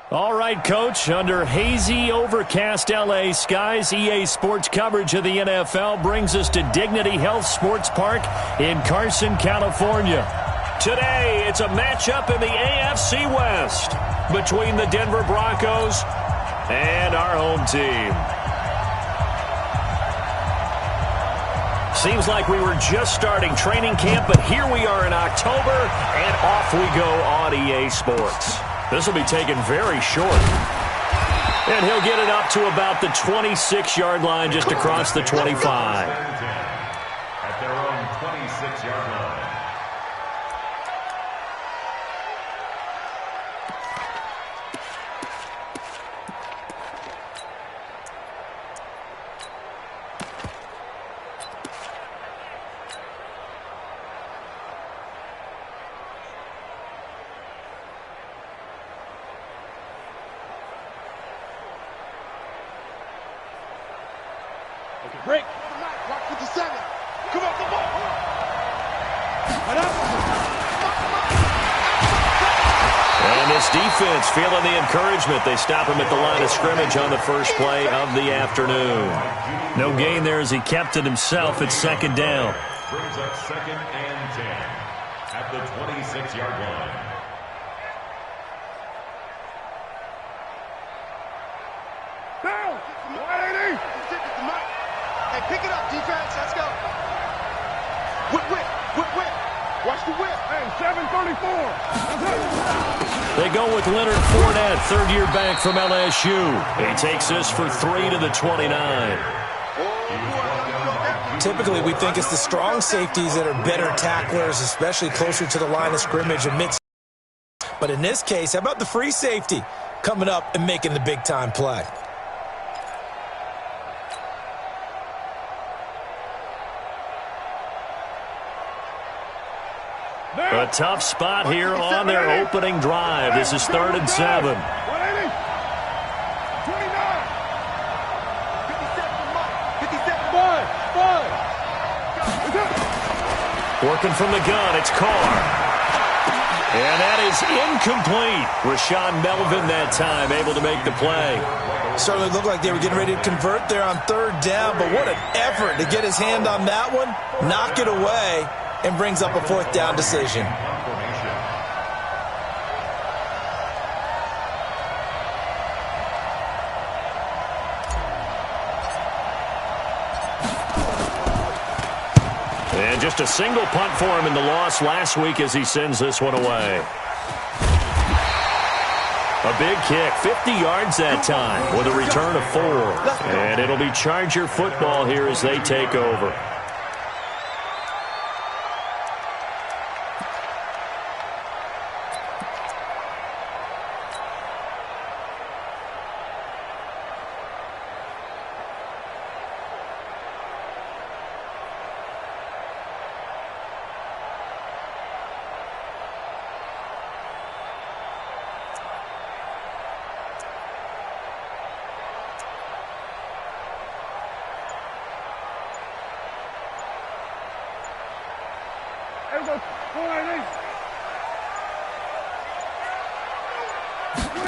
All right, Coach, under hazy, overcast L.A. skies, EA Sports coverage of the NFL brings us to Dignity Health Sports Park in Carson, California. Today, it's a matchup in the AFC West between the Denver Broncos and our home team. Seems like we were just starting training camp, but here we are in October, and off we go on EA Sports. This will be taken very short. And he'll get it up to about the 26-yard line, just across the 25. At their own 26-yard line. Break. Rock 57. Come on, come on. And this defense feeling the encouragement. They stop him at the line of scrimmage on the first play of the afternoon. No gain there as he kept it himself at second down. Brings up 2nd and 10 at the 26-yard line. Down. 180. Hey, pick it up, defense. Let's go. Whip. Watch the whip. Hey, 734. They go with Leonard Fournette, third-year back from LSU. He takes this for 3 to the 29. Typically, we think it's the strong safeties that are better tacklers, especially closer to the line of scrimmage and mix. But in this case, how about the free safety coming up and making the big-time play? A tough spot here on their opening drive. This is 3rd and 7. 180. 29. 57. 1. Working from the gun, it's Carr. And that is incomplete. Rashawn Melvin that time able to make the play. Certainly looked like they were getting ready to convert there on 3rd down, but what an effort to get his hand on that one, knock it away, and brings up a 4th down decision. And just a single punt for him in the loss last week as he sends this one away. A big kick, 50 yards that time with a return of 4. And it'll be Charger football here as they take over.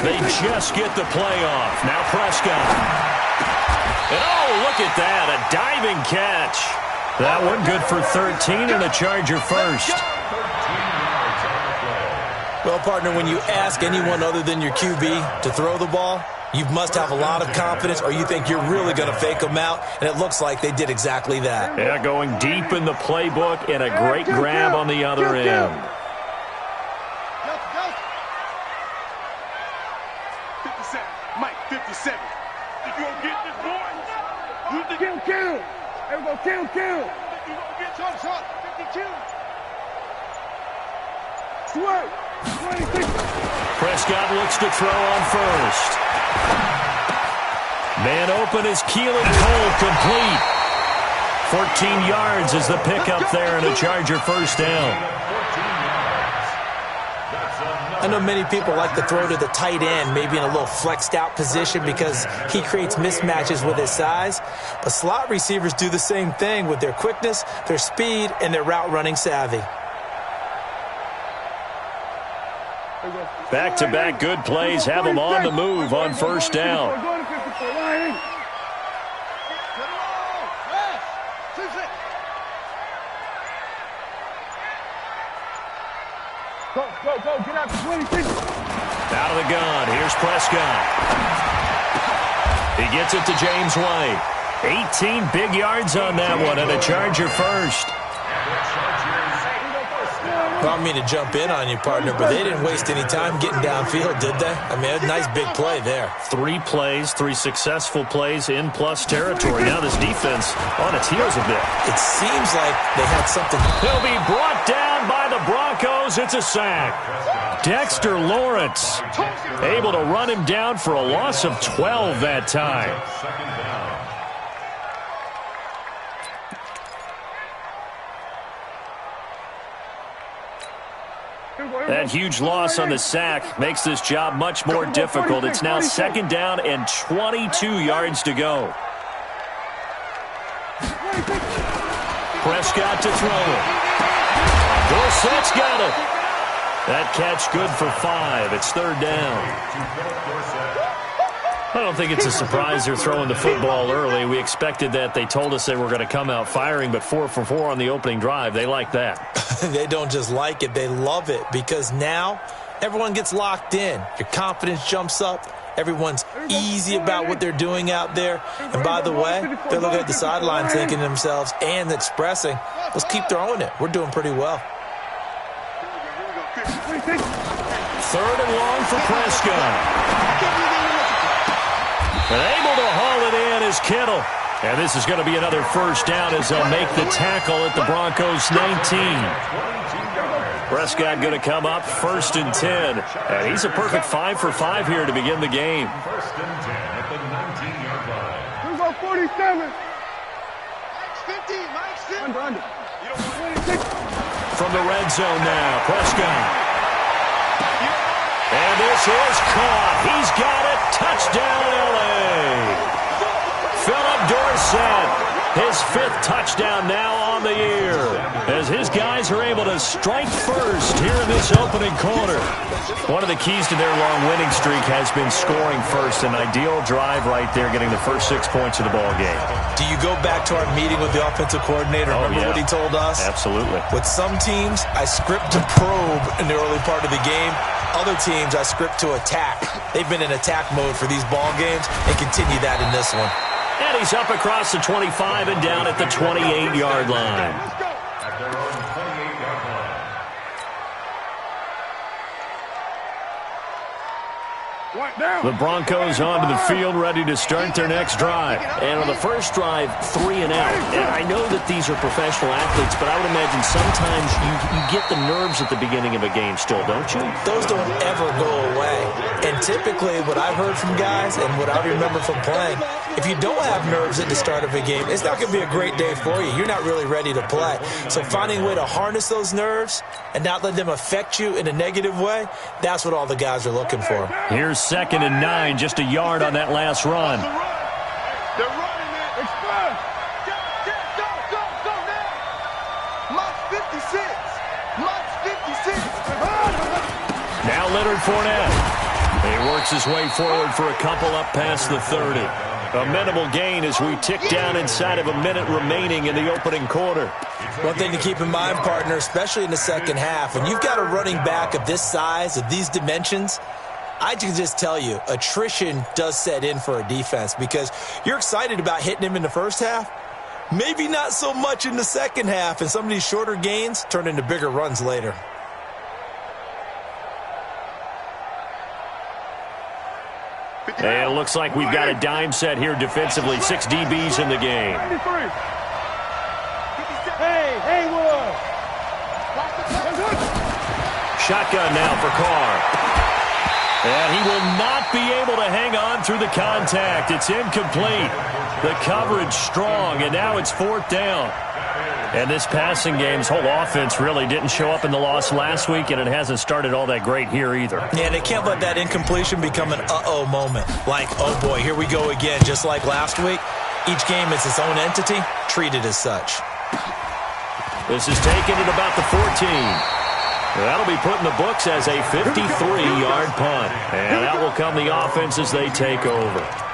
They just get the play off. Now Prescott. And oh, look at that, a diving catch. That one good for 13 and a Charger first. Well, partner, when you ask anyone other than your QB to throw the ball, you must have a lot of confidence or you think you're really going to fake them out, and it looks like they did exactly that. Yeah, going deep in the playbook and a great grab on the other end. 57. Mike, 57. If you don't get this boy, you think kill. Everybody kill. You don't get shot. 52. Sway. 26. Prescott looks to throw on first. Man open is Keelan Cole, complete. 14 yards is the pickup there and a Charger first down. I know many people like to throw to the tight end, maybe in a little flexed out position because he creates mismatches with his size. But slot receivers do the same thing with their quickness, their speed, and their route running savvy. Back-to-back good plays have them on the move on first down. Go, get out to 26. Out of the gun, here's Prescott. He gets it to James White. 18 big yards on that one, and a Charger first. Well, I mean to jump in on you, partner, but they didn't waste any time getting downfield, did they? I mean, a nice big play there. 3 plays, 3 successful plays in plus territory. Now this defense on its heels a bit. It seems like they had something. He'll be brought down by the Broncos. It's a sack. Dexter Lawrence able to run him down for a loss of 12 that time. That huge loss on the sack makes this job much more difficult. It's now 2nd down and 22 yards to go. Prescott to throw it. Dorsett's got it. That catch good for 5. It's 3rd down. I don't think it's a surprise they're throwing the football early. We expected that. They told us they were going to come out firing, but 4 for 4 on the opening drive. They like that. They don't just like it, they love it, because now everyone gets locked in. Your confidence jumps up. Everyone's easy about what they're doing out there. And by the way, they're looking at the sideline thinking to themselves and expressing, let's keep throwing it. We're doing pretty well. 3rd and long for Prescott. And able to haul it in is Kittle. And this is going to be another first down as they'll make the tackle at the Broncos 19. Prescott going to come up 1st and 10. And he's a perfect 5 for 5 here to begin the game. 1st and 10 at the 19-yard line. Here we go, 47. Mike's 50. Under. From the red zone now, Prescott. And this is caught. He's got it. Touchdown, L.A. Philip Dorsett, his 5th touchdown now on the year, as his guys are able to strike first here in this opening quarter. One of the keys to their long winning streak has been scoring first. An ideal drive right there, getting the first 6 points of the ball game. Do you go back to our meeting with the offensive coordinator? Remember what he told us? Absolutely. With some teams, I script to probe in the early part of the game. Other teams, I script to attack. They've been in attack mode for these ball games and continue that in this one. And he's up across the 25 and down at the 28-yard line. At their own 28-yard line. The Broncos onto the field, ready to start their next drive. And on the first drive, 3 and out. And I know that these are professional athletes, but I would imagine sometimes you get the nerves at the beginning of a game still, don't you? Those don't ever go away. And typically, what I've heard from guys and what I remember from playing, if you don't have nerves at the start of a game, it's not going to be a great day for you. You're not really ready to play. So finding a way to harness those nerves and not let them affect you in a negative way, that's what all the guys are looking for. Here's 2nd and 9, just a yard on that last run. They're running it. Express. Go now. Mike's 56. Now Leonard Fournette. He works his way forward for a couple up past the 30. A minimal gain as we tick down inside of a minute remaining in the opening quarter. One thing to keep in mind, partner, especially in the second half, when you've got a running back of this size, of these dimensions, I can just tell you, attrition does set in for a defense because you're excited about hitting him in the first half, maybe not so much in the second half, and some of these shorter gains turn into bigger runs later. And it looks like we've got a dime set here defensively. 6 DBs in the game. Shotgun now for Carr. And he will not be able to hang on through the contact. It's incomplete. The coverage strong, and now it's 4th down. And this passing game's whole offense really didn't show up in the loss last week, and it hasn't started all that great here either. Yeah, they can't let that incompletion become an uh-oh moment. Like, oh boy, here we go again, just like last week. Each game is its own entity, treated as such. This is taken at about the 14. That'll be put in the books as a 53-yard punt. And that will come the offense as they take over.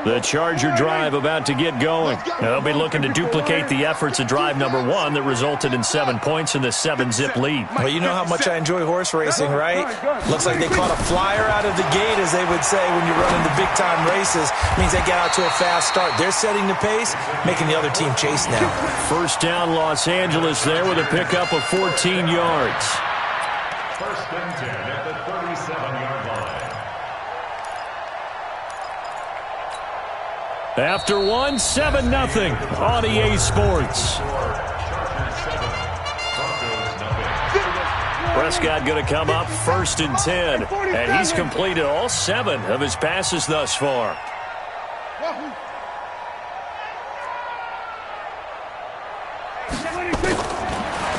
The Charger drive about to get going. Now they'll be looking to duplicate the efforts of drive number 1 that resulted in 7 points in the 7-zip lead. Well, you know how much I enjoy horse racing, right? Looks like they caught a flyer out of the gate, as they would say when you're running the big-time races. Means they get out to a fast start. They're setting the pace, making the other team chase now. First down, Los Angeles there with a pickup of 14 yards. First and 10 at the 37-yard line. After 1, 7-0 on EA Sports. Prescott going to come up first and 10, and he's completed all 7 of his passes thus far.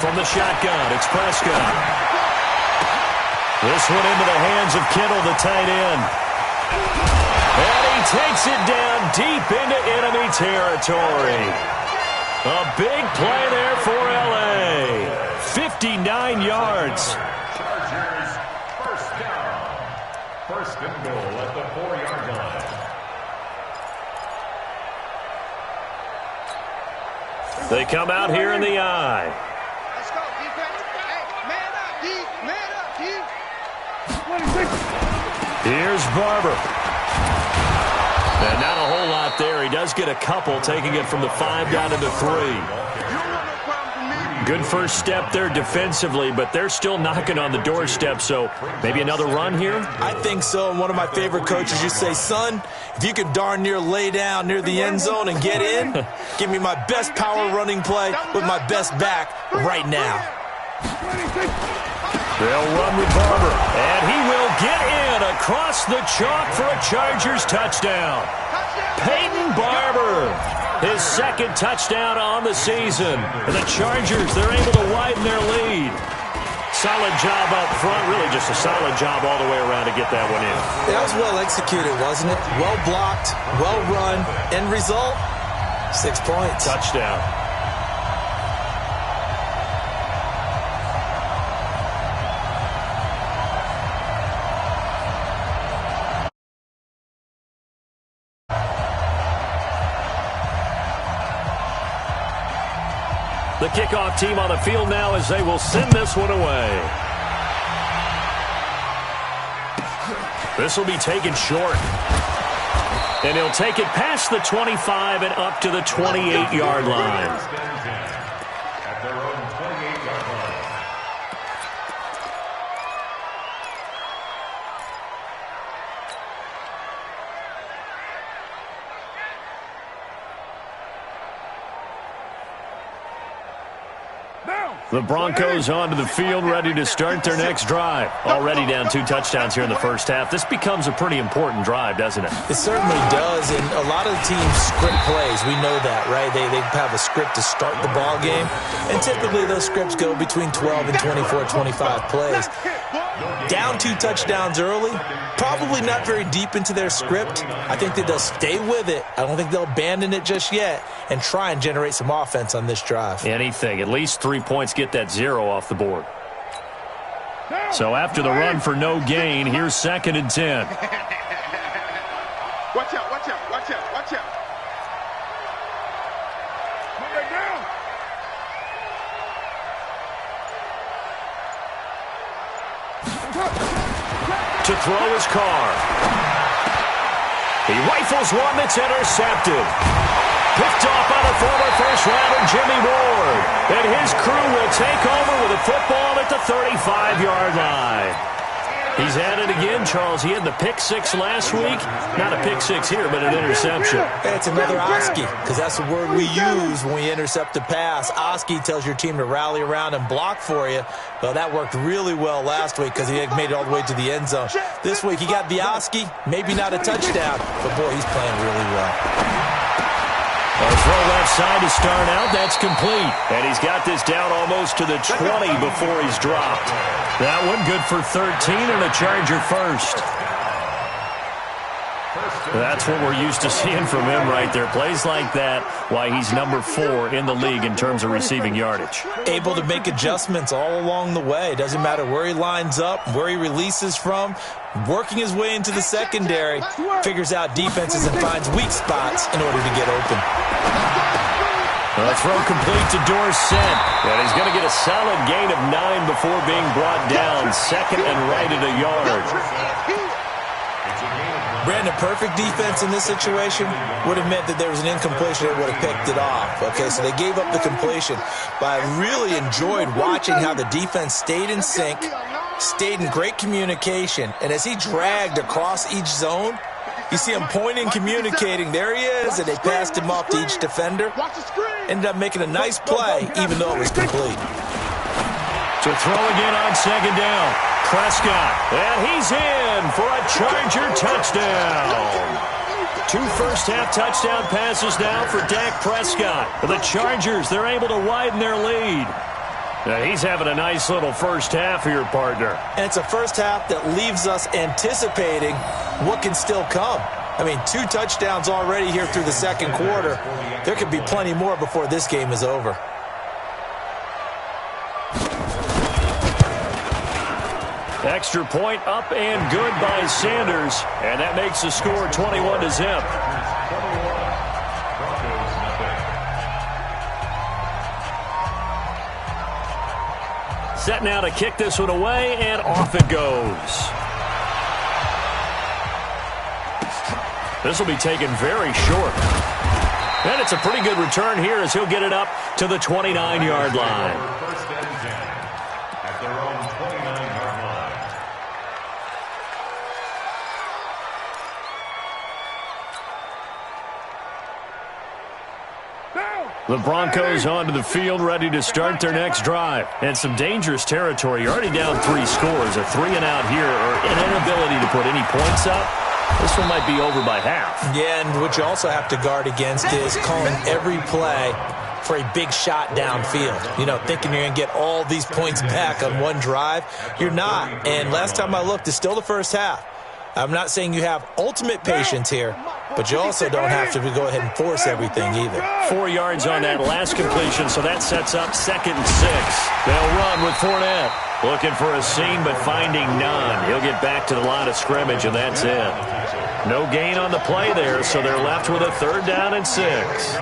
From the shotgun, it's Prescott. This one into the hands of Kittle, the tight end. And he takes it down deep into enemy territory. A big play there for L.A. 59 yards. Chargers first down. First and goal at the 4-yard line. They come out here in the eye. Let's go, defense. Hey, man up, D. Man up, D. Here's Barber. And not a whole lot there. He does get a couple, taking it from the 5 down to the 3. Good first step there defensively, but they're still knocking on the doorstep, so maybe another run here? I think so, and one of my favorite coaches used to say, son, if you can darn near lay down near the end zone and get in, give me my best power running play with my best back right now. They'll run with Barber, and he will get in across the chalk for a Chargers touchdown. Peyton Barber, his second touchdown on the season. And the Chargers, they're able to widen their lead. Solid job up front, really just a solid job all the way around to get that one in. That was well executed, wasn't it? Well blocked, well run. End result, 6 points. Touchdown. The kickoff team on the field now as they will send this one away. This will be taken short. And he'll take it past the 25 and up to the 28-yard line. At their own 28-yard line. The Broncos onto the field, ready to start their next drive. Already down 2 touchdowns here in the first half. This becomes a pretty important drive, doesn't it? It certainly does, and a lot of the teams script plays. We know that, right? They have a script to start the ball game, and typically those scripts go between 12 and 24, 25 plays. Down 2 touchdowns early, probably not very deep into their script. I think that they'll stay with it. I don't think they'll abandon it just yet and try and generate some offense on this drive. Anything. At least 3 points, get that 0 off the board. So after the run for no gain, here's 2nd and 10. Watch out, watch out, watch out, watch out. Move it down. To throw his car. He rifles one that's intercepted. Picked off by the former first-rounder Jimmy Ward. And his crew will take over with a football at the 35-yard line. He's at it again, Charles. He had the pick 6 last week. Not a pick 6 here, but an interception. Hey, it's another Oski, because that's the word we use when we intercept a pass. Oski tells your team to rally around and block for you. Well, that worked really well last week because he made it all the way to the end zone. This week he got the Oski, maybe not a touchdown, but boy, he's playing really well. A throw left side to start out. That's complete. And he's got this down almost to the 20 before he's dropped. That one good for 13 and a Charger first. First That's what we're used to seeing from him right there. Plays like that, why he's number 4 in the league in terms of receiving yardage. Able to make adjustments all along the way. Doesn't matter where he lines up, where he releases from. Working his way into the secondary, figures out defenses and finds weak spots in order to get open. A throw complete to Dorsett. And he's going to get a solid gain of 9 before being brought down. Second and right at a yard. Brandon, perfect defense in this situation would have meant that there was an incompletion and would have picked it off. Okay, so they gave up the completion. But I really enjoyed watching how the defense stayed in sync, stayed in great communication, and as he dragged across each zone, you see him pointing, communicating. There he is, and they passed him off to each defender. Ended up making a nice play, even though it was complete. To throw again on second down. Prescott, and he's in for a Charger touchdown. 2 first-half touchdown passes now for Dak Prescott. The Chargers, they're able to widen their lead. Now he's having a nice little first half here, partner. And it's a first half that leaves us anticipating what can still come. I mean, 2 touchdowns already here through the second quarter. There could be plenty more before this game is over. Extra point up and good by Sanders. And that makes the score 21-0. Set now to kick this one away, and off it goes. This will be taken very short. And it's a pretty good return here as he'll get it up to the 29-yard line. First and 10 at their own 29-yard line. The Broncos onto the field, ready to start their next drive. And some dangerous territory. You're already down 3 scores. A 3-and-out here, or an inability to put any points up. This one might be over by half. Yeah, and what you also have to guard against is calling every play for a big shot downfield. You know, thinking you're going to get all these points back on one drive. You're not. And last time I looked, it's still the first half. I'm not saying you have ultimate patience here, but you also don't have to go ahead and force everything either. 4 yards on that last completion, so that sets up 2nd and 6. They'll run with Fournette. Looking for a seam, but finding none. He'll get back to the line of scrimmage, and that's it. No gain on the play there, so they're left with a 3rd down and 6.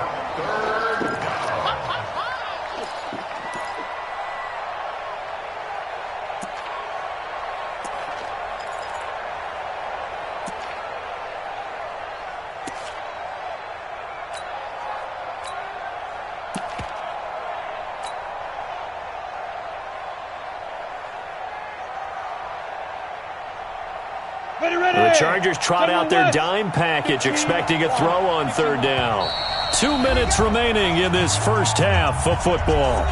The Chargers trot out their dime package, expecting a throw on 3rd down. 2 minutes remaining in this first half of football.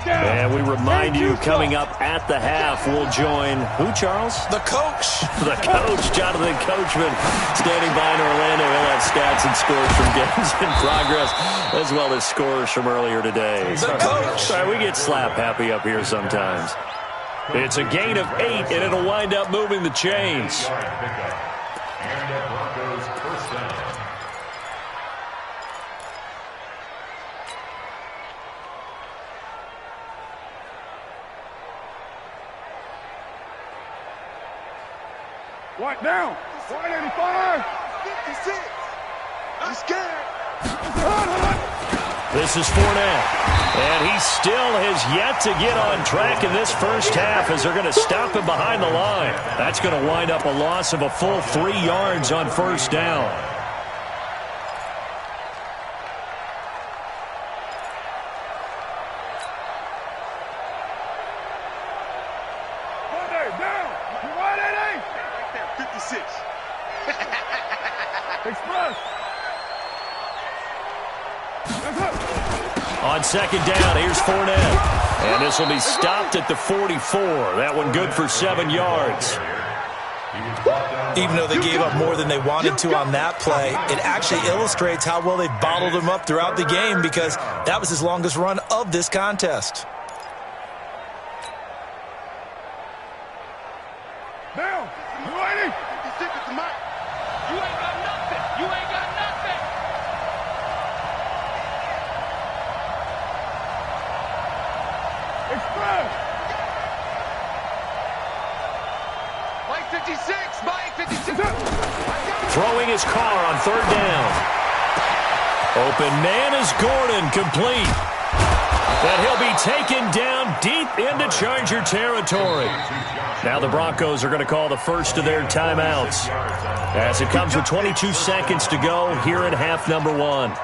And we remind you, coming up at the half, we'll join who, Charles? The coach. The coach, Jonathan Coachman, standing by in Orlando. He'll have stats and scores from games in progress, as well as scores from earlier today. The coach. Sorry, we get slap happy up here sometimes. It's a gain of 8, and it'll wind up moving the chains. And the Broncos first down. What now? 185. 56. I'm scared. This is Fournette. And he still has yet to get on track in this first half as they're going to stop him behind the line. That's going to wind up a loss of a full 3 yards on 1st down. On 2nd down, here's Fournette. And this will be stopped at the 44. That one good for 7 yards. Even though they gave up more than they wanted to on that play, it actually illustrates how well they bottled him up throughout the game, because that was his longest run of this contest. Now, you ready? You ain't got nothing. You ain't got nothing. Express. Mike 56. Mike 56. Throwing his car on 3rd down. Open man is Gordon, complete. That he'll be taken down deep into Charger territory. Now the Broncos are going to call the first of their timeouts, as it comes with 22 seconds to go here in half number 1.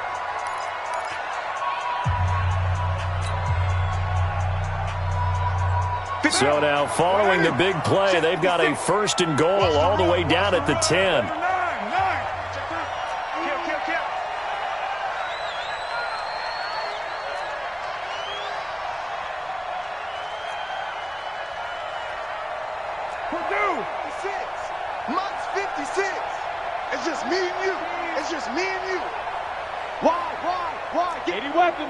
So now, following the big play, they've got a 1st and goal all the way down at the 10. Mike's 56. It's just me and you. It's just me and you. Why? Get any weapon.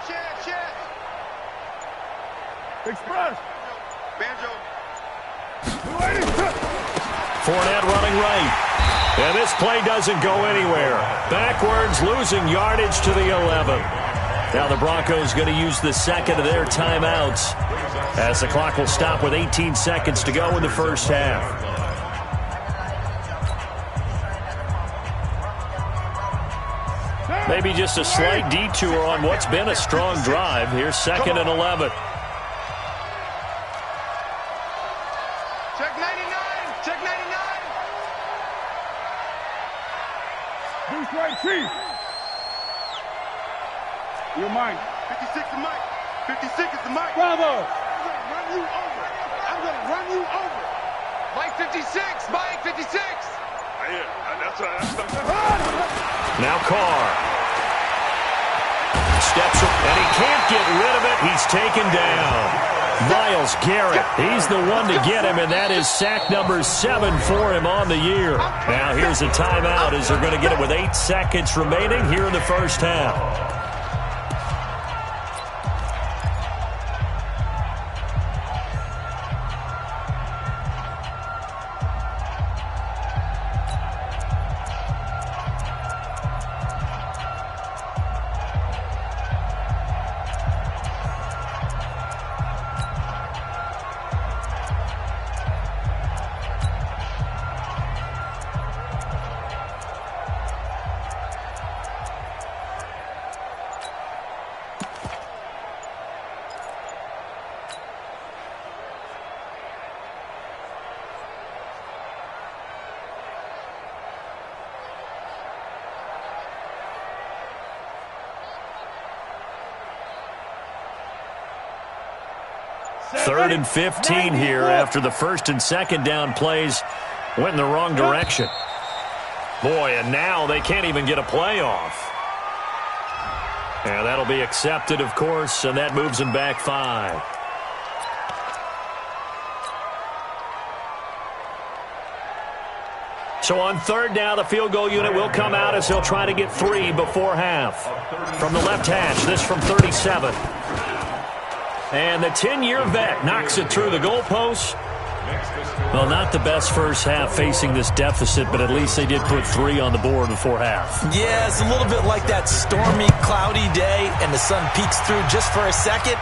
Chance. Express. Banjo. Fournette running right. And this play doesn't go anywhere. Backwards, losing yardage to the 11. Now the Broncos going to use the second of their timeouts, as the clock will stop with 18 seconds to go in the first half. Maybe just a slight detour on what's been a strong drive. Here's 2nd and 11. Check 99. Check 99. Deuce right, Chief. You're Mike. 56 is Mike. 56 is the Mike. Bravo. I'm going to run you over. Mike 56. Mike 56. Yeah, that's right. Now Carr. Steps up, and he can't get rid of it. He's taken down. Myles Garrett, he's the one to get him, and that is sack number 7 for him on the year. Now here's a timeout, as they're going to get it with 8 seconds remaining here in the first half. Third and 15 here after the 1st and 2nd down plays went in the wrong direction. Boy, and now they can't even get a play off. And that'll be accepted, of course, and that moves them back 5. So on 3rd down, the field goal unit will come out as he'll try to get 3 before half. From the left hash, this from 37. And the 10-year vet knocks it through the goalpost. Well, not the best first half facing this deficit, but at least they did put 3 on the board before half. Yeah, it's a little bit like that stormy, cloudy day, and the sun peeks through just for a second.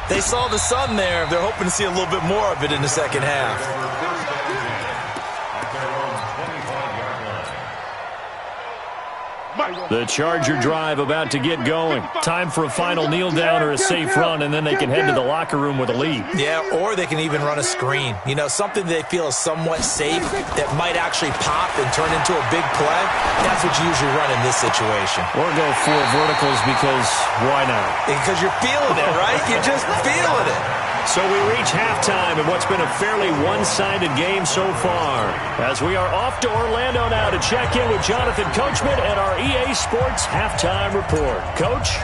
They saw the sun there. They're hoping to see a little bit more of it in the second half. The Charger drive about to get going. Time for a final kneel down or a safe run, and then they can head to the locker room with a lead. Yeah, or they can even run a screen. You know, something they feel is somewhat safe that might actually pop and turn into a big play. That's what you usually run in this situation. Or go 4 verticals, because why not? Because you're feeling it, right? You're just feeling it. So we reach halftime in what's been a fairly one-sided game so far, as we are off to Orlando now to check in with Jonathan Coachman and our EA Sports Halftime Report. Coach?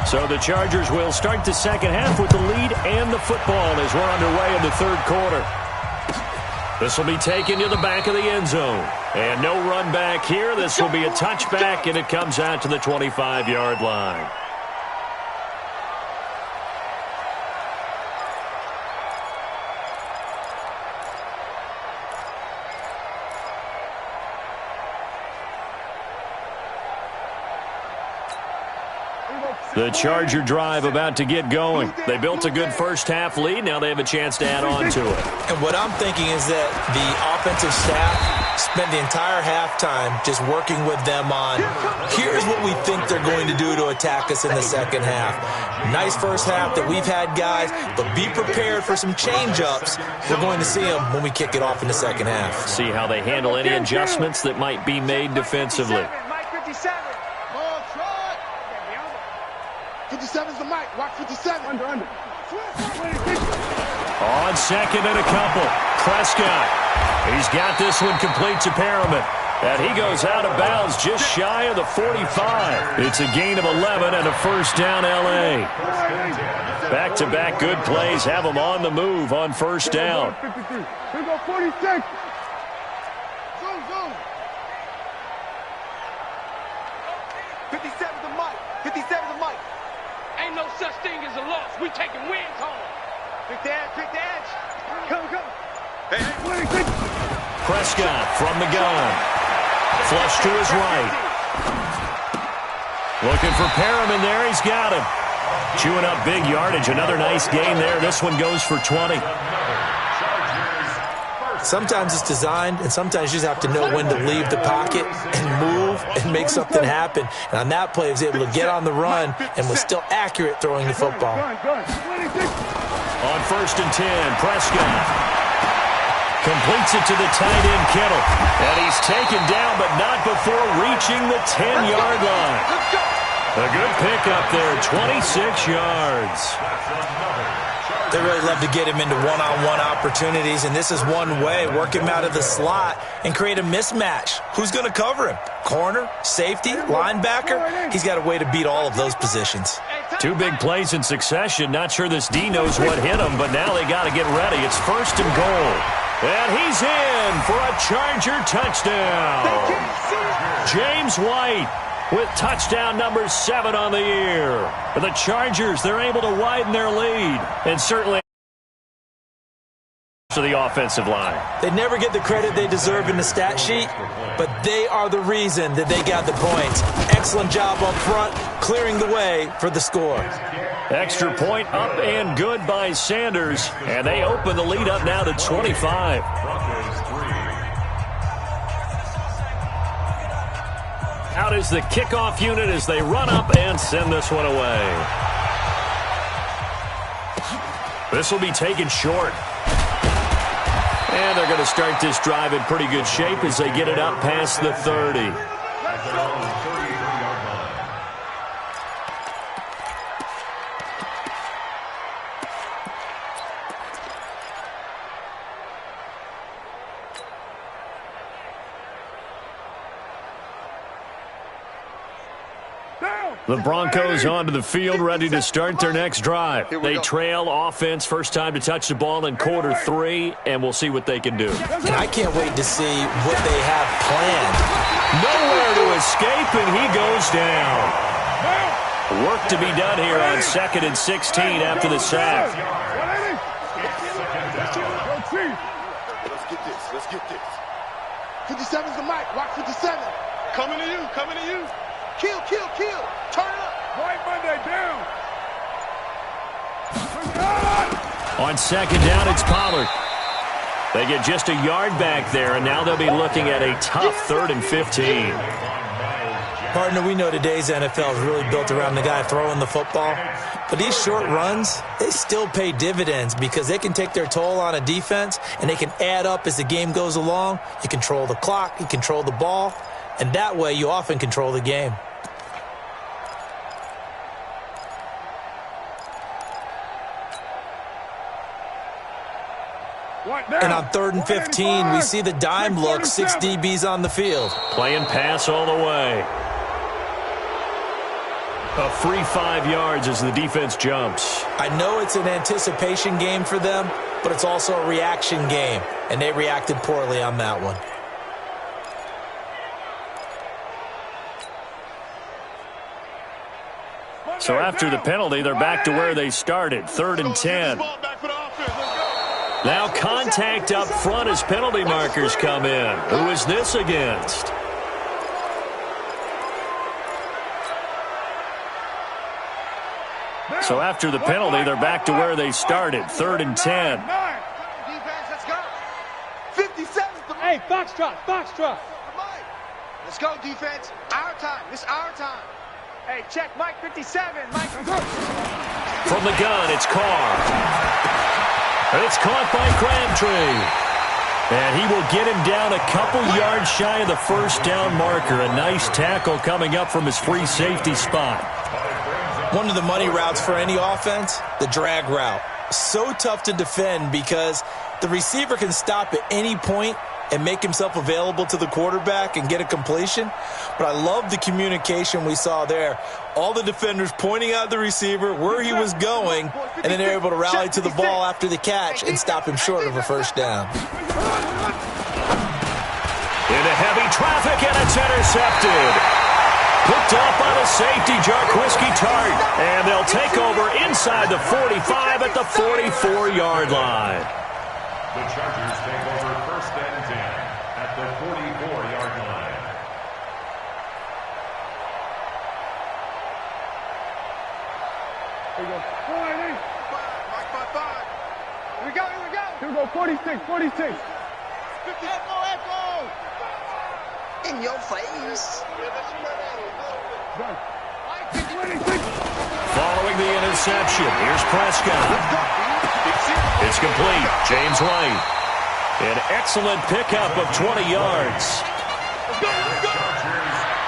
So the Chargers will start the second half with the lead and the football as we're underway in the third quarter. This will be taken to the back of the end zone. And no run back here. This will be a touchback, and it comes out to the 25-yard line. The Charger drive about to get going. They built a good first-half lead. Now they have a chance to add on to it. And what I'm thinking is that the offensive staff spent the entire halftime just working with them on, here's what we think they're going to do to attack us in the second half. Nice first half that we've had, guys, but be prepared for some change-ups. We're going to see them when we kick it off in the second half. See how they handle any adjustments that might be made defensively. 57's the mic. Watch 57. Under. On second and a couple. Prescott. He's got this one complete to Perriman. And he goes out of bounds just shy of the 45. It's a gain of 11 and a first down, L.A. Back-to-back good plays have them on the move on first down. 53. Here go 46. Zoom. 57's the mic. 57's the mic. Ain't no such thing as a loss. We taking wins home. Pick the edge. Come. Hey, 26. Prescott from the gun. Flush to his right. Looking for Perriman there. He's got him. Chewing up big yardage. Another nice gain there. This one goes for 20. Sometimes it's designed, and sometimes you just have to know when to leave the pocket and move and make something happen. And on that play, he was able to get on the run and was still accurate throwing the football. On first and 10, Prescott completes it to the tight end, Kittle. And he's taken down, but not before reaching the 10-yard line. A good pickup there, 26 yards. They really love to get him into one-on-one opportunities, and this is one way. Work him out of the slot and create a mismatch. Who's going to cover him? Corner, safety, linebacker? He's got a way to beat all of those positions. Two big plays in succession. Not sure this D knows what hit him, but now they got to get ready. It's first and goal. And he's in for a Charger touchdown. James White with touchdown number 7 on the year. For the Chargers, they're able to widen their lead. And certainly to the offensive line. They never get the credit they deserve in the stat sheet, but they are the reason that they got the points. Excellent job up front, clearing the way for the score. Extra point up and good by Sanders. And they open the lead up now to 25. Out is the kickoff unit as they run up and send this one away. This will be taken short. And they're going to start this drive in pretty good shape as they get it up past the 30. The Broncos onto the field, ready to start their next drive. They trail offense, first time to touch the ball in quarter 3, and we'll see what they can do. And I can't wait to see what they have planned. Nowhere to escape, and he goes down. Work to be done here on 2nd and 16 after the sack. Let's get this. 57's the mic. Watch 57. Coming to you. Kill. Turn it up. Right Monday, down. On second down, it's Pollard. They get just a yard back there, and now they'll be looking at a tough 3rd and 15. Partner, we know today's NFL is really built around the guy throwing the football. But these short runs, they still pay dividends because they can take their toll on a defense, and they can add up as the game goes along. You control the clock, you control the ball, and that way you often control the game. And on 3rd and 15, we see the dime look, 6 DBs on the field. Playing pass all the way. A free 5 yards as the defense jumps. I know it's an anticipation game for them, but it's also a reaction game, and they reacted poorly on that one. So after the penalty, they're back to where they started, 3rd and 10. Now contact up front as penalty markers come in. Who is this against? So after the penalty, they're back to where they started, 3rd and 10. Defense, let's go. 57. Hey, foxtrot, foxtrot. Let's go, defense. Our time. This our time. Hey, check Mike 57. Mike. From the gun, it's Carr. It's caught by Crabtree. And he will get him down a couple yards shy of the first down marker. A nice tackle coming up from his free safety spot. One of the money routes for any offense, the drag route. So tough to defend because the receiver can stop at any point and make himself available to the quarterback and get a completion. But I love the communication we saw there. All the defenders pointing out the receiver, where he was going, and then they're able to rally to the ball after the catch and stop him short of a first down. Into heavy traffic, and it's intercepted. Picked up by the safety, Jarquiski Tart. And they'll take over inside the 45 at the 44-yard line. The Chargers take over 1st and 10 at the 44-yard line. Here we go. 40. Mike 5. Here we go. Here we go. Here we go. 46. 46. Echo. In your face. Following the interception, here's Prescott. It's complete. James White. An excellent pickup of 20 yards.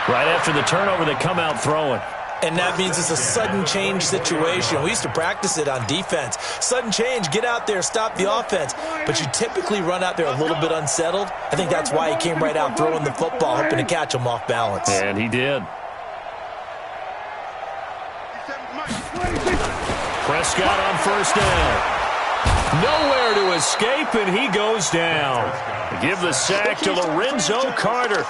Right after the turnover, they come out throwing. And that means it's a sudden change situation. We used to practice it on defense. Sudden change, get out there, stop the offense. But you typically run out there a little bit unsettled. I think that's why he came right out throwing the football, hoping to catch him off balance. And he did. Prescott on first down. Nowhere to escape, and he goes down. Give the sack to Lorenzo Carter.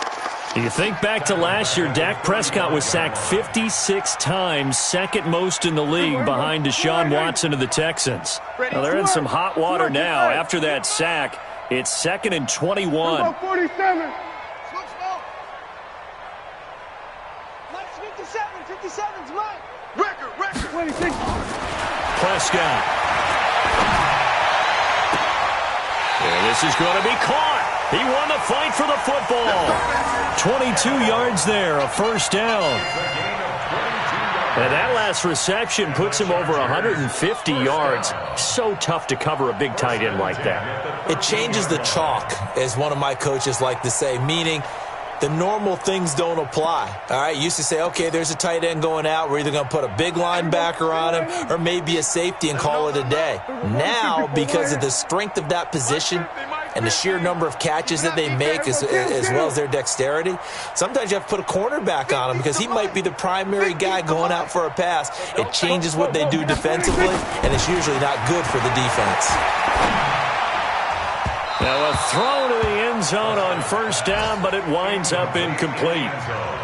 You think back to last year, Dak Prescott was sacked 56 times, second most in the league behind Deshaun Watson of the Texans. Now, they're in some hot water now. After that sack, it's 2nd and 21. 47. Mike's 57. 57's Mike. Record. 26. Prescott. And this is going to be caught. He won the fight for the football. 22 yards there, a first down. And that last reception puts him over 150 yards. So tough to cover a big tight end like that. It changes the chalk, as one of my coaches like to say, meaning the normal things don't apply. All right, you used to say, okay, there's a tight end going out. We're either going to put a big linebacker on him or maybe a safety and call it a day. Now, because of the strength of that position and the sheer number of catches that they make as well as their dexterity, sometimes you have to put a cornerback on him because he might be the primary guy going out for a pass. It changes what they do defensively, and it's usually not good for the defense. Now a throw to the end zone on first down, but it winds up incomplete.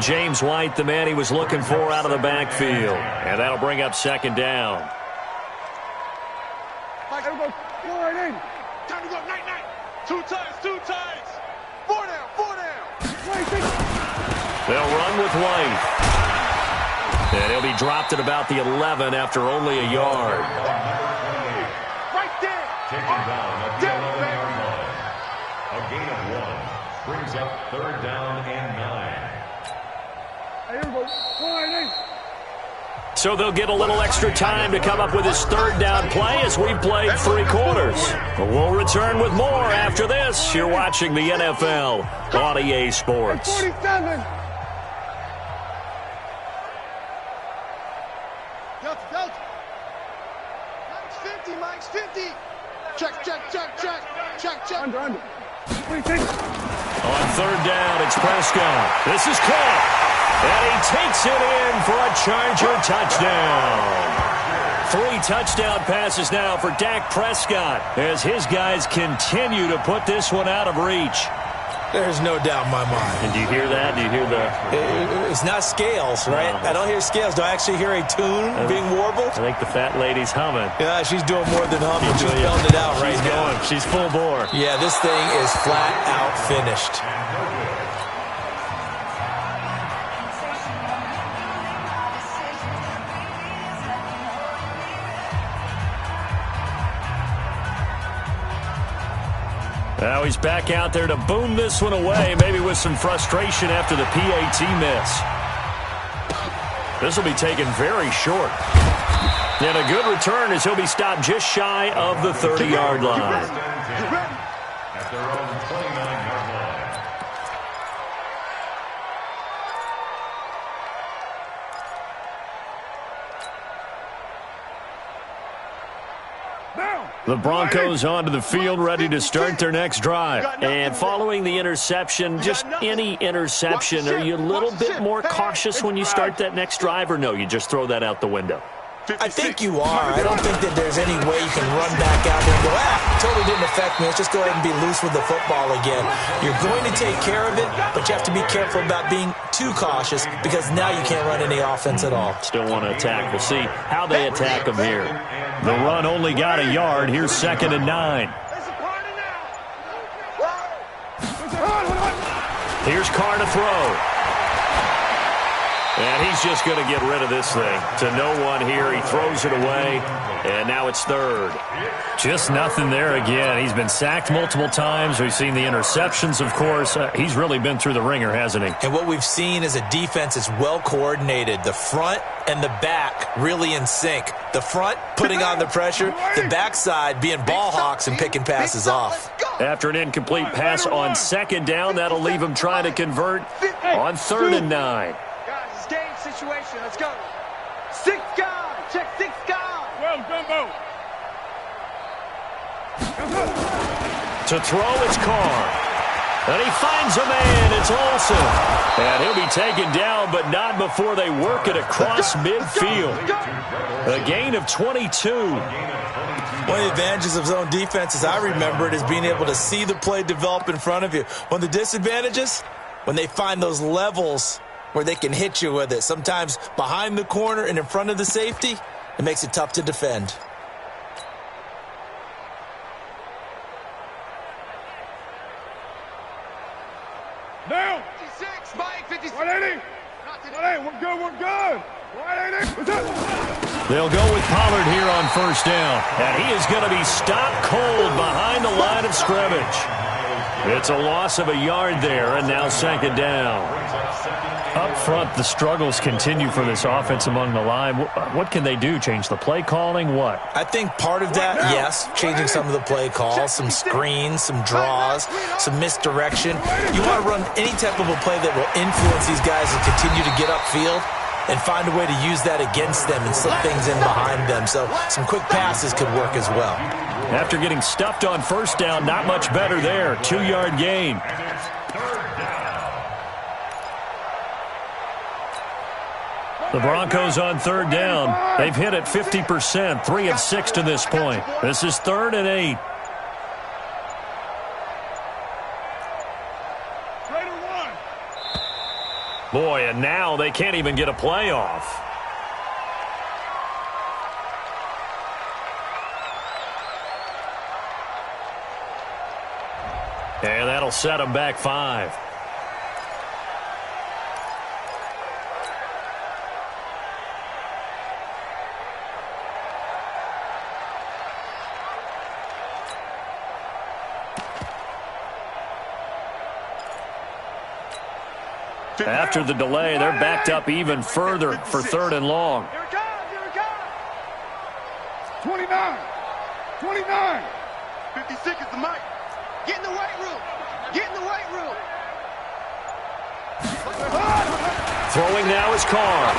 James White, the man he was looking for out of the backfield. And that'll bring up 2nd down. Mike, here we go. 4-8. Time to go. Night. 2 times. 4 down. They'll run with White. And he'll be dropped at about the 11 after only a yard. Right there. Taken down at the 11-yard line. A gain of 1 brings up 3rd down and 9. Here we go. 4-8. So they'll get a little extra time to come up with his 3rd down play as we played 3 quarters. But we'll return with more after this. You're watching the NFL on EA Sports. 47. Delta. Mike's 50. Check. Under. 26. On 3rd down, it's Prescott. This is caught. And he takes it in for a Charger touchdown. 3 touchdown passes now for Dak Prescott as his guys continue to put this one out of reach. There's no doubt in my mind. And do you hear that? Do you hear the... It's not scales, right? I don't hear scales. Do I actually hear a tune being warbled? I think the fat lady's humming. Yeah, she's doing more than humming. She's belting it out right now. She's full bore. Yeah, this thing is flat out finished. Now he's back out there to boom this one away, maybe with some frustration after the PAT miss. This will be taken very short. And a good return as he'll be stopped just shy of the 30-yard line. At their own 29-yard line. The Broncos onto the field, ready to start their next drive. And following the interception, just any interception, are you a little bit more cautious when you start that next drive, or no, you just throw that out the window? I think you are. I don't think that there's any way you can run back out there and go, totally didn't affect me. Let's just go ahead and be loose with the football again. You're going to take care of it, but you have to be careful about being too cautious because now you can't run any offense at all. Still want to attack. We'll see how they attack them here. The run only got a yard. Here's 2nd and 9. Here's Carr to throw. And he's just going to get rid of this thing. To no one here. He throws it away. And now it's 3rd. Just nothing there again. He's been sacked multiple times. We've seen the interceptions, of course. He's really been through the ringer, hasn't he? And what we've seen is a defense that's well coordinated. The front and the back really in sync. The front putting on the pressure. The backside being ball hawks and picking passes off. After an incomplete pass on 2nd down, that'll leave him trying to convert on 3rd and 9. Game situation. Let's go. 6 guys. Check 6 guys. Well, Dumbo. To throw, it's Carr. And he finds a man. It's Olsen. And he'll be taken down, but not before they work it across midfield. A gain of 22. One of the advantages of zone defense, as I remember it, is being able to see the play develop in front of you. One of the disadvantages, when they find those levels where they can hit you with it. Sometimes behind the corner and in front of the safety, it makes it tough to defend. Now! 56, Mike, 56. 180! 180, we're good! 180! What's up? They'll go with Pollard here on 1st down. And he is going to be stopped cold behind the line of scrimmage. It's a loss of a yard there, and now 2nd down. Up front, the struggles continue for this offense among the line. What can they do? Change the play calling? What? I think part of that, yes, changing some of the play calls, some screens, some draws, some misdirection. You want to run any type of a play that will influence these guys and continue to get upfield and find a way to use that against them and slip things in behind them. So some quick passes could work as well. After getting stuffed on 1st down, not much better there. 2-yard gain. The Broncos on 3rd down. They've hit it 50%, 3 of 6 to this point. This is 3rd and 8. Boy, and now they can't even get a play off. And that'll set them back 5. After the delay, they're backed up even further for 3rd and long. Here it comes, here it comes. 29! 29! 56 is the mic. Get in the weight room. Get in the weight room. Throwing now is Carr.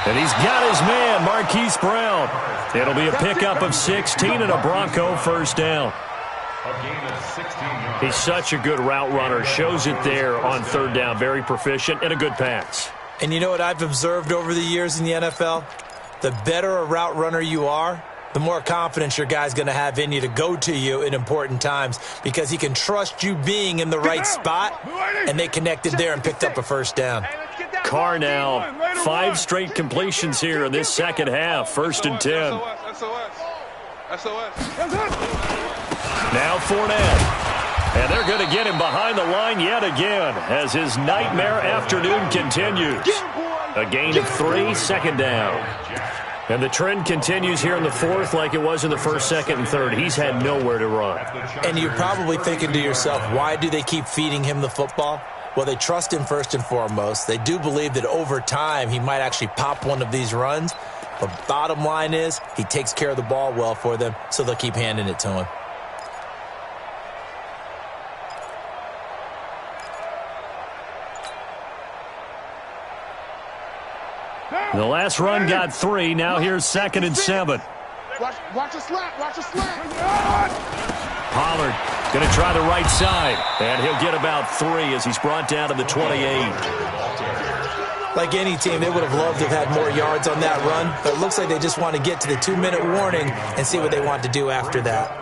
And he's got his man, Marquise Brown. It'll be a pickup of 16 and a Bronco 1st down. A gain of 16 yards. He's such a good route runner. Shows it there on third down. Very proficient and a good pass. And you know what I've observed over the years in the NFL? The better a route runner you are, the more confidence your guy's going to have in you to go to you in important times because he can trust you being in the right spot, and they connected there and picked up a first down. Carr now, 5 straight completions here in this second half. 1st and 10. Now Fournette. And they're going to get him behind the line yet again as his nightmare afternoon continues. A gain of 3, 2nd down. And the trend continues here in the 4th like it was in the 1st, 2nd, and 3rd. He's had nowhere to run. And you're probably thinking to yourself, why do they keep feeding him the football? Well, they trust him first and foremost. They do believe that over time he might actually pop one of these runs. But bottom line is he takes care of the ball well for them, so they'll keep handing it to him. The last run got 3. Now here's 2nd and 7. Watch a slap. Watch a slap. Pollard going to try the right side. And he'll get about 3 as he's brought down to the 28. Like any team, they would have loved to have had more yards on that run. But it looks like they just want to get to the 2-minute warning and see what they want to do after that.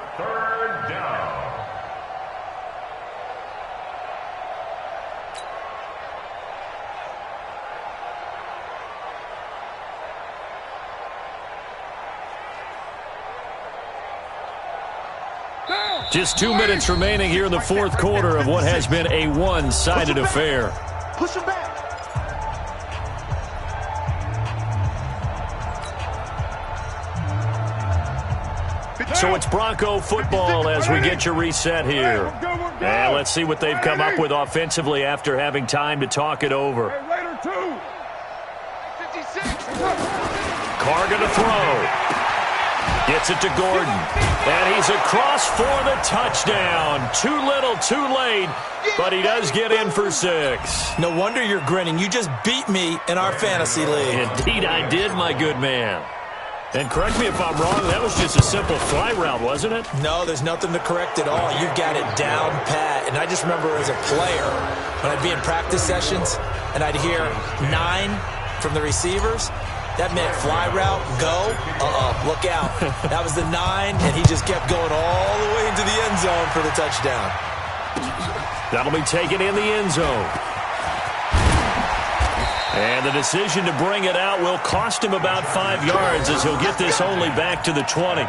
Just 2 minutes remaining here in the 4th quarter of what has been a one-sided affair. Push him back. So it's Bronco football as we get you reset here. And let's see what they've come up with offensively after having time to talk it over. Carr going to throw. Gets it to Gordon. And he's across for the touchdown. Too little, too late. But he does get in for 6. No wonder you're grinning. You just beat me in our fantasy league. Indeed I did, my good man. And correct me if I'm wrong, that was just a simple fly route, wasn't it? No, there's nothing to correct at all. You've got it down pat. And I just remember as a player, when I'd be in practice sessions, and I'd hear 9 from the receivers, that meant fly route, go, look out. That was the 9, and he just kept going all the way into the end zone for the touchdown. That'll be taken in the end zone. And the decision to bring it out will cost him about 5 yards as he'll get this only back to the 20.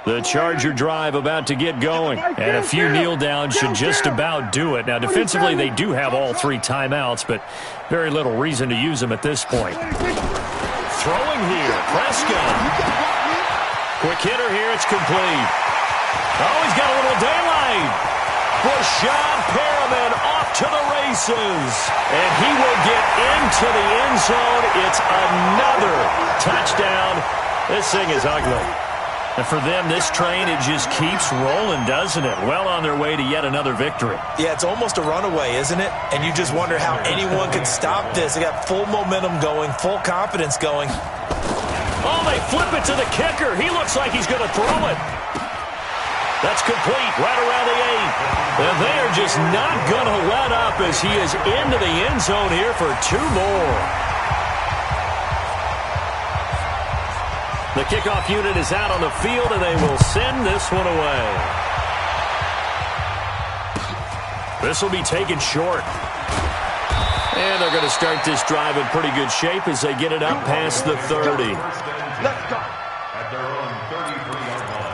The Charger drive about to get going, and a few kneel downs should just about do it. Now, defensively, they do have all 3 timeouts, but very little reason to use them at this point. Throwing here, Prescott. Quick hitter here, it's complete. Oh, he's got a little daylight. Rashad Perriman off to the races, and he will get into the end zone. It's another touchdown. This thing is ugly. And for them, this train, it just keeps rolling, doesn't it? Well on their way to yet another victory. Yeah, it's almost a runaway, isn't it? And you just wonder how anyone can stop this. They got full momentum going, full confidence going. Oh, they flip it to the kicker. He looks like he's going to throw it. That's complete right around the 8. And they are just not going to let up as he is into the end zone here for 2 more. The kickoff unit is out on the field, and they will send this one away. This will be taken short. And they're going to start this drive in pretty good shape as they get it up past the 30. Let's go. At their own 33-yard line.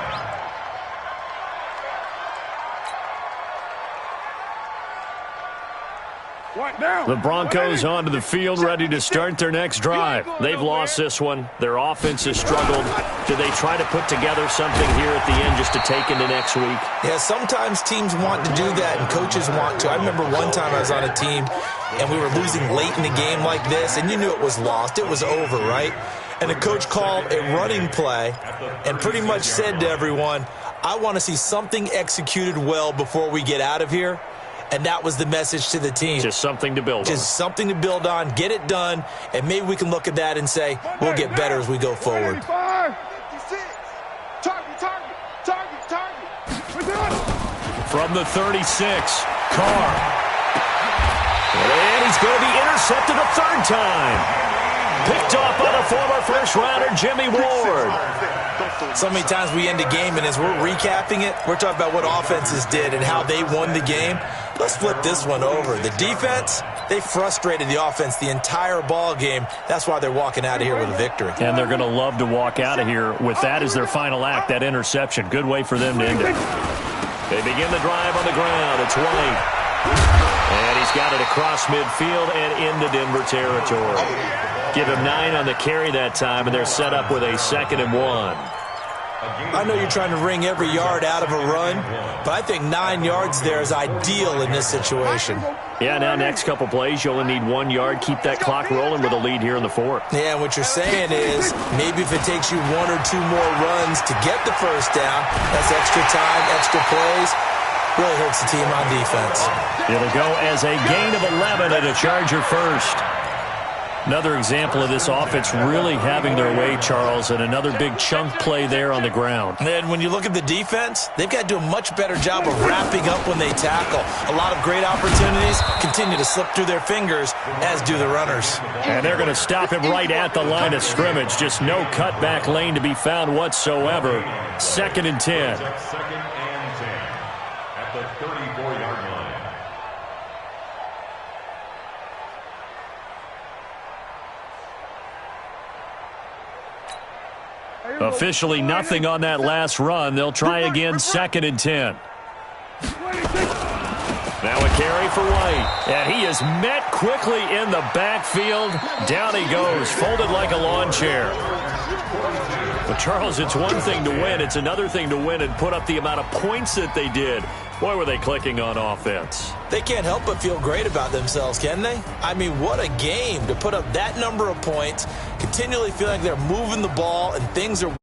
The Broncos onto the field, ready to start their next drive. They've lost this one. Their offense has struggled. Do they try to put together something here at the end just to take into next week? Yeah, sometimes teams want to do that, and coaches want to. I remember one time I was on a team, and we were losing late in the game like this, and you knew it was lost. It was over, right? and the coach called a running play and pretty much said to everyone, I want to see something executed well before we get out of here. And that was the message to the team. Just something to build on. Just something to build on, get it done, and maybe we can look at that and say, we'll get better as we go forward. 56. Target. From the 36, Carr. And he's going to be intercepted a third time. Picked off by the former first-rounder, Jimmy Ward. So many times we end a game, and as we're recapping it, we're talking about what offenses did and how they won the game. Let's flip this one over. The defense, they frustrated the offense the entire ball game. That's why they're walking out of here with a victory. And they're going to love to walk out of here with that as their final act, that interception. Good way for them to end it. They begin the drive on the ground. It's White. And he's got it across midfield and into Denver territory. Give him 9 on the carry that time, and they're set up with a 2nd and 1. I know you're trying to wring every yard out of a run, but I think 9 yards there is ideal in this situation. Yeah, now next couple plays, you only need 1 yard. Keep that clock rolling with a lead here in the 4th. Yeah, and what you're saying is maybe if it takes you 1 or 2 more runs to get the first down, that's extra time, extra plays. Really hurts the team on defense. It'll go as a gain of 11 and a Charger first. Another example of this offense really having their way, Charles, and another big chunk play there on the ground. And when you look at the defense, they've got to do a much better job of wrapping up when they tackle. A lot of great opportunities continue to slip through their fingers, as do the runners. And they're going to stop him right at the line of scrimmage. Just no cutback lane to be found whatsoever. 2nd and 10. 2nd and 10 at the 34-yard line. Officially nothing on that last run. They'll try again, 2nd and 10. Now a carry for White. And he is met quickly in the backfield. Down he goes, folded like a lawn chair. But, Charles, it's one thing to win. It's another thing to win and put up the amount of points that they did. Boy, were they clicking on offense. They can't help but feel great about themselves, can they? I mean, what a game to put up that number of points, continually feeling like they're moving the ball and things are